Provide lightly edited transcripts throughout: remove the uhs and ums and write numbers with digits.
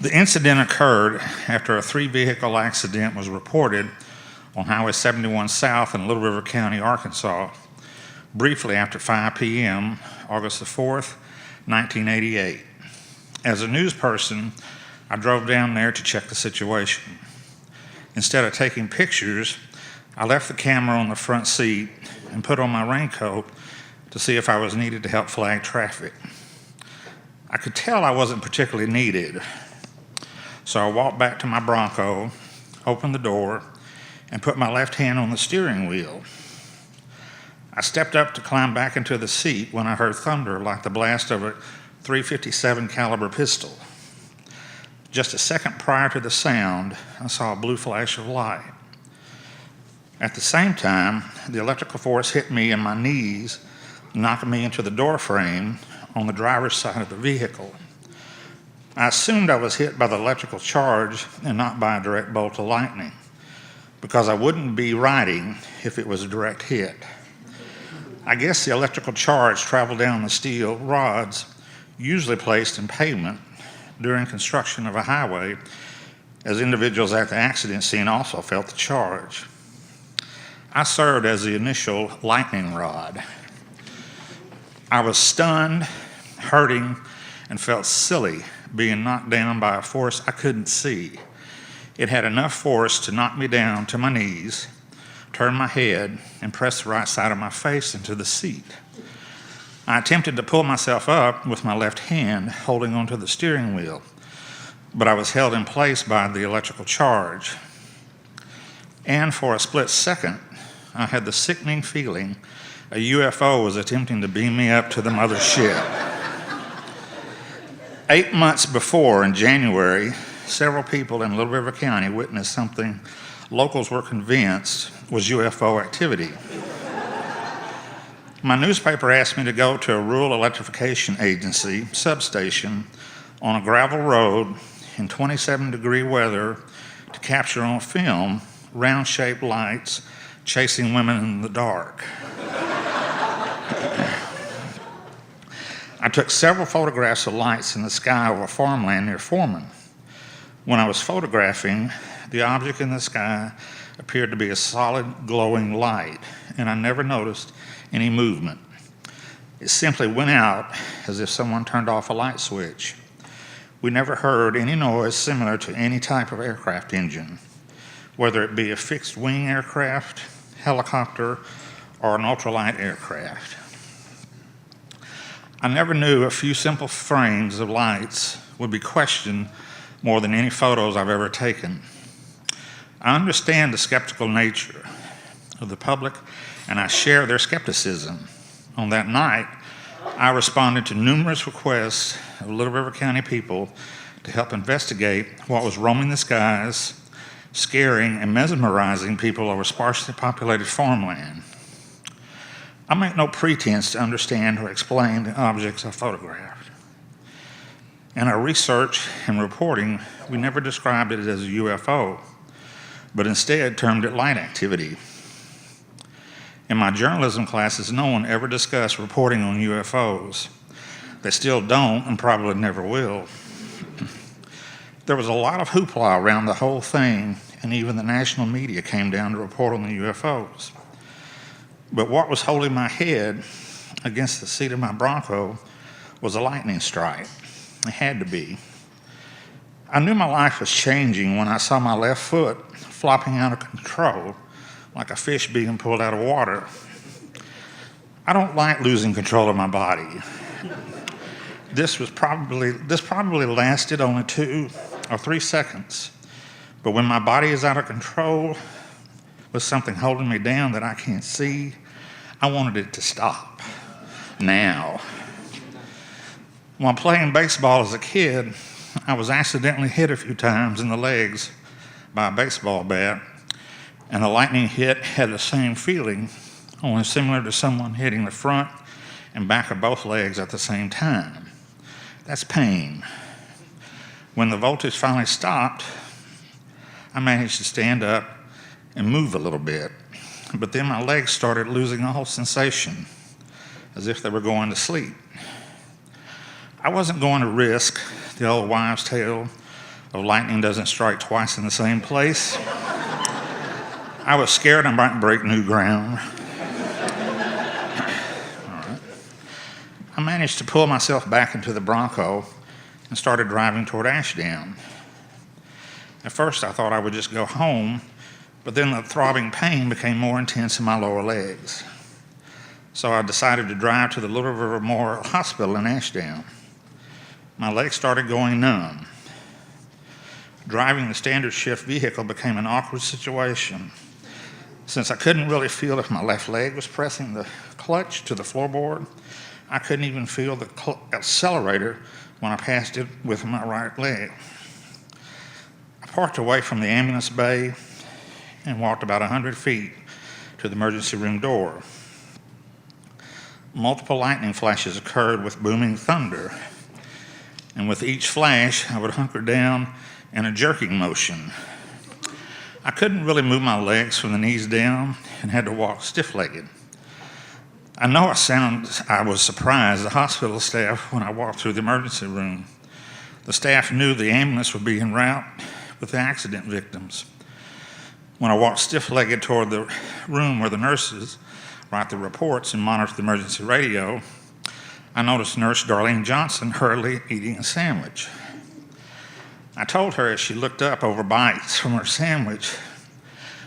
The incident occurred after a three-vehicle accident was reported on Highway 71 South in Little River County, Arkansas, briefly after 5 p.m., August the 4th, 1988. As a news person, I drove down there to check the situation. Instead of taking pictures, I left the camera on the front seat and put on my raincoat to see if I was needed to help flag traffic. I could tell I wasn't particularly needed, so I walked back to my Bronco, opened the door, and put my left hand on the steering wheel. I stepped up to climb back into the seat when I heard thunder like the blast of a .357 caliber pistol. Just a second prior to the sound, I saw a blue flash of light. At the same time, the electrical force hit me in my knees, knocking me into the door frame on the driver's side of the vehicle. I assumed I was hit by the electrical charge and not by a direct bolt of lightning, because I wouldn't be riding if it was a direct hit. I guess the electrical charge traveled down the steel rods usually placed in pavement during construction of a highway, as individuals at the accident scene also felt the charge. I served as the initial lightning rod. I was stunned, hurting, and felt silly being knocked down by a force I couldn't see. It had enough force to knock me down to my knees, turn my head, and press the right side of my face into the seat. I attempted to pull myself up with my left hand, holding onto the steering wheel, but I was held in place by the electrical charge. And for a split second, I had the sickening feeling a UFO was attempting to beam me up to the mothership. 8 months before, in January, several people in Little River County witnessed something locals were convinced was UFO activity. My newspaper asked me to go to a rural electrification agency substation on a gravel road in 27-degree weather to capture on film round-shaped lights chasing women in the dark. I took several photographs of lights in the sky over farmland near Foreman. When I was photographing, the object in the sky appeared to be a solid glowing light, and I never noticed any movement. It simply went out as if someone turned off a light switch. We never heard any noise similar to any type of aircraft engine, whether it be a fixed-wing aircraft, helicopter, or an ultralight aircraft. I never knew a few simple frames of lights would be questioned more than any photos I've ever taken. I understand the skeptical nature of the public, and I share their skepticism. On that night, I responded to numerous requests of Little River County people to help investigate what was roaming the skies, scaring and mesmerizing people over sparsely populated farmland. I make no pretense to understand or explain the objects I photographed. In our research and reporting, we never described it as a UFO, but instead termed it light activity. In my journalism classes, no one ever discussed reporting on UFOs. They still don't and probably never will. There was a lot of hoopla around the whole thing, and even the national media came down to report on the UFOs. But what was holding my head against the seat of my Bronco was a lightning strike. It had to be. I knew my life was changing when I saw my left foot flopping out of control like a fish being pulled out of water. I don't like losing control of my body. This probably lasted only 2 or 3 seconds. But when my body is out of control with something holding me down that I can't see, I wanted it to stop now. While playing baseball as a kid, I was accidentally hit a few times in the legs by a baseball bat, and the lightning hit had the same feeling, only similar to someone hitting the front and back of both legs at the same time. That's pain. When the voltage finally stopped, I managed to stand up and move a little bit, but then my legs started losing all sensation, as if they were going to sleep. I wasn't going to risk the old wives' tale of lightning doesn't strike twice in the same place. I was scared I might break new ground. I managed to pull myself back into the Bronco and started driving toward Ashdown. At first, I thought I would just go home, but then the throbbing pain became more intense in my lower legs. So I decided to drive to the Little River Memorial Hospital in Ashdown. My legs started going numb. Driving the standard shift vehicle became an awkward situation. Since I couldn't really feel if my left leg was pressing the clutch to the floorboard, I couldn't even feel the accelerator when I passed it with my right leg. I parked away from the ambulance bay and walked about 100 feet to the emergency room door. Multiple lightning flashes occurred with booming thunder, and with each flash, I would hunker down in a jerking motion. I couldn't really move my legs from the knees down and had to walk stiff-legged. I know I was surprised, the hospital staff, when I walked through the emergency room. The staff knew the ambulance would be en route with the accident victims. When I walked stiff-legged toward the room where the nurses write the reports and monitor the emergency radio, I noticed Nurse Darlene Johnson hurriedly eating a sandwich. I told her as she looked up over bites from her sandwich,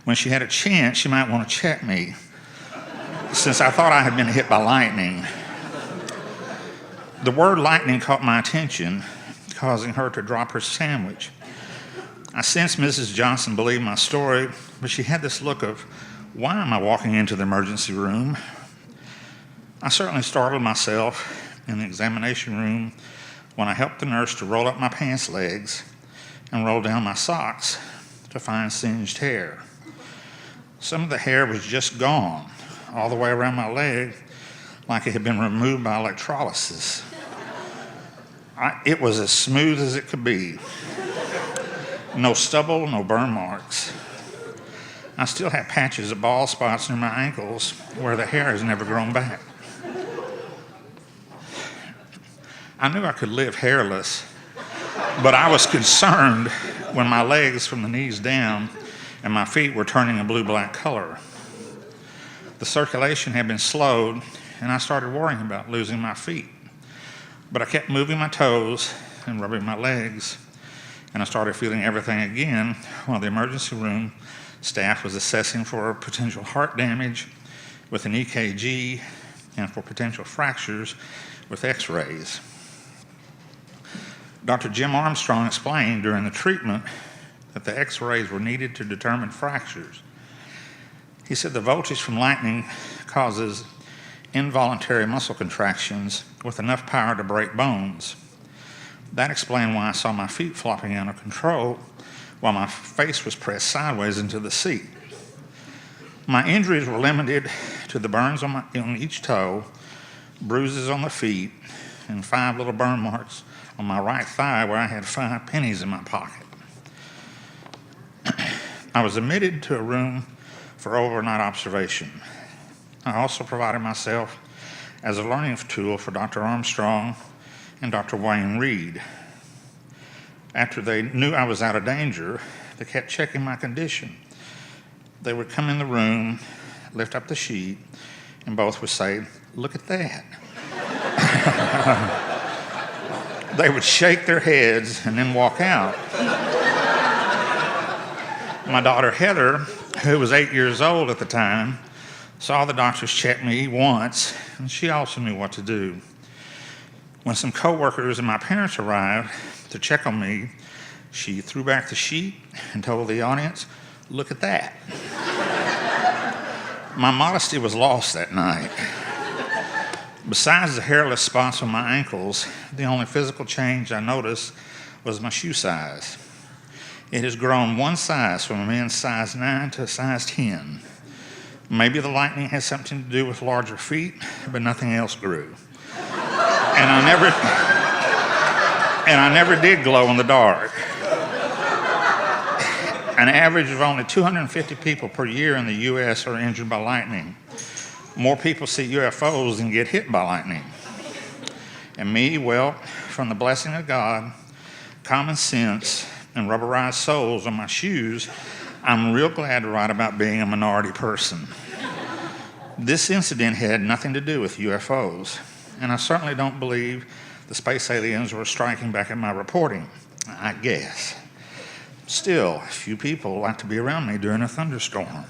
when she had a chance, she might want to check me, since I thought I had been hit by lightning. The word lightning caught my attention, causing her to drop her sandwich. I sensed Mrs. Johnson believed my story, but she had this look of, why am I walking into the emergency room? I certainly startled myself in the examination room when I helped the nurse to roll up my pants legs and roll down my socks to find singed hair. Some of the hair was just gone, all the way around my leg, like it had been removed by electrolysis. It was as smooth as it could be. No stubble, no burn marks. I still have patches of bald spots near my ankles where the hair has never grown back. I knew I could live hairless, but I was concerned when my legs from the knees down and my feet were turning a blue-black color. The circulation had been slowed, and I started worrying about losing my feet. But I kept moving my toes and rubbing my legs, and I started feeling everything again while the emergency room staff was assessing for potential heart damage with an EKG and for potential fractures with x-rays. Dr. Jim Armstrong explained during the treatment that the x-rays were needed to determine fractures. He said the voltage from lightning causes involuntary muscle contractions with enough power to break bones. That explained why I saw my feet flopping out of control while my face was pressed sideways into the seat. My injuries were limited to the burns on each toe, bruises on the feet, and 5 little burn marks on my right thigh where I had 5 pennies in my pocket. I was admitted to a room for overnight observation. I also provided myself as a learning tool for Dr. Armstrong and Dr. Wayne Reed. After they knew I was out of danger, they kept checking my condition. They would come in the room, lift up the sheet, and both would say, "Look at that." They would shake their heads and then walk out. My daughter Heather, who was 8 years old at the time, saw the doctors check me once, and she also knew what to do. When some coworkers and my parents arrived to check on me, she threw back the sheet and told the audience, "Look at that." My modesty was lost that night. Besides the hairless spots on my ankles, the only physical change I noticed was my shoe size. It has grown 1 size from a men's size 9 to a size 10. Maybe the lightning has something to do with larger feet, but nothing else grew. And I never did glow in the dark. An average of only 250 people per year in the U.S. are injured by lightning. More people see UFOs than get hit by lightning. And me, well, from the blessing of God, common sense, and rubberized soles on my shoes, I'm real glad to write about being a minority person. This incident had nothing to do with UFOs, and I certainly don't believe the space aliens were striking back at my reporting, I guess. Still, few people like to be around me during a thunderstorm.